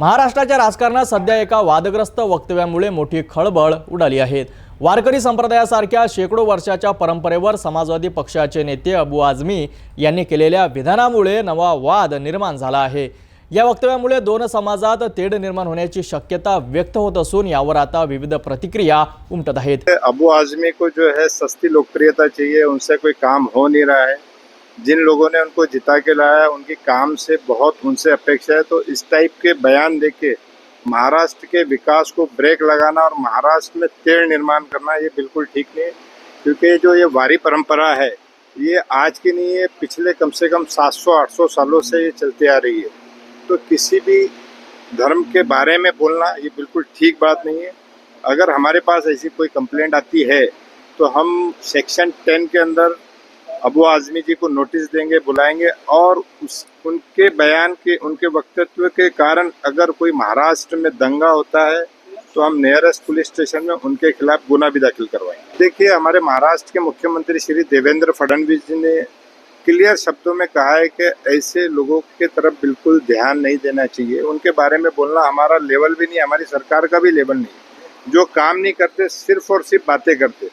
महाराष्ट्राच्या राजकारणात सध्या एका वादग्रस्त वक्तव्यामुळे मोठी खळबळ उडाली आहे। वारकरी संप्रदायासारख्या शेकडो वर्षाच्या परंपरेवर समाजवादी पक्षाचे नेते अबू आझमी यांनी केलेल्या विधानामुळे नवा वाद निर्माण झाला आहे। या वक्तव्यामुळे दोन समाजात तेढ निर्माण होण्याची शक्यता व्यक्त होत असून यावर आता विविध प्रतिक्रिया उमटत आहेत। अबू आझमी को जो है सस्ती लोकप्रियता चाहिए, उनसे कोई काम हो नहीं रहा है। जिन लोगों ने उनको जिता के लाया उनके काम से बहुत उनसे अपेक्षा है, तो इस टाइप के बयान देके महाराष्ट्र के विकास को ब्रेक लगाना और महाराष्ट्र में तेढ़ निर्माण करना ये बिल्कुल ठीक नहीं है। क्योंकि जो ये वारी परंपरा है ये आज की नहीं है, पिछले कम से कम 700-800 सालों से ये चलती आ रही है। तो किसी भी धर्म के बारे में बोलना ये बिल्कुल ठीक बात नहीं है। अगर हमारे पास ऐसी कोई कंप्लेंट आती है तो हम सेक्शन 10 के अंदर अबू आज़मी जी को नोटिस देंगे, बुलाएंगे और उनके बयान के, उनके वक्तव्य के कारण अगर कोई महाराष्ट्र में दंगा होता है तो हम नियरेस्ट पुलिस स्टेशन में उनके खिलाफ गुना भी दाखिल करवाएंगे। देखिए, हमारे महाराष्ट्र के मुख्यमंत्री श्री देवेंद्र फडणवीस जी ने क्लियर शब्दों में कहा है कि ऐसे लोगों के तरफ बिल्कुल ध्यान नहीं देना चाहिए। उनके बारे में बोलना हमारा लेवल भी नहीं, हमारी सरकार का भी लेवल नहीं। जो काम नहीं करते, सिर्फ और सिर्फ बातें करते,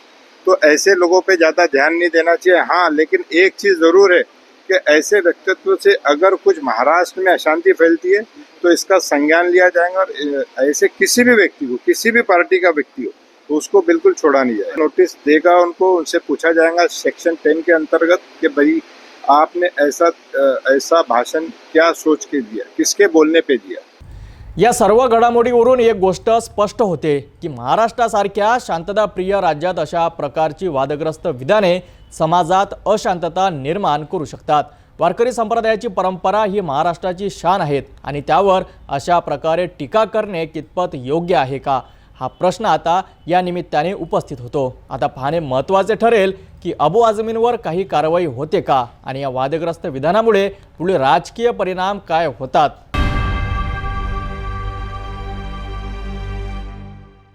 तो ऐसे लोगों पे ज़्यादा ध्यान नहीं देना चाहिए। हाँ, लेकिन एक चीज़ ज़रूर है कि ऐसे व्यक्तित्व से अगर कुछ महाराष्ट्र में अशांति फैलती है तो इसका संज्ञान लिया जाएगा और ऐसे किसी भी व्यक्ति को, किसी भी पार्टी का व्यक्ति हो, तो उसको बिल्कुल छोड़ा नहीं जाएगा। नोटिस देगा उनको, उनसे पूछा जाएगा सेक्शन 10 के अंतर्गत कि भाई आपने ऐसा भाषण क्या सोच के दिया, किसके बोलने पे दिया। या सर्व घडामोडीवरून एक गोष्ट स्पष्ट होते की महाराष्ट्रासारख्या शांतताप्रिय राज्यात अशा प्रकारची वादग्रस्त विधाने समाजात अशांतता निर्माण करू शकतात। वारकरी संप्रदायाची परंपरा ही महाराष्ट्राची शान आहेत आणि त्यावर अशा प्रकारे टीका करणे कितपत योग्य आहे का, हा प्रश्न आता या निमित्ताने उपस्थित होतो। आता पाहणे महत्त्वाचे ठरेल की अबू आझमींवर काही कारवाई होते का आणि या वादग्रस्त विधानामुळे पुढे राजकीय परिणाम काय होतात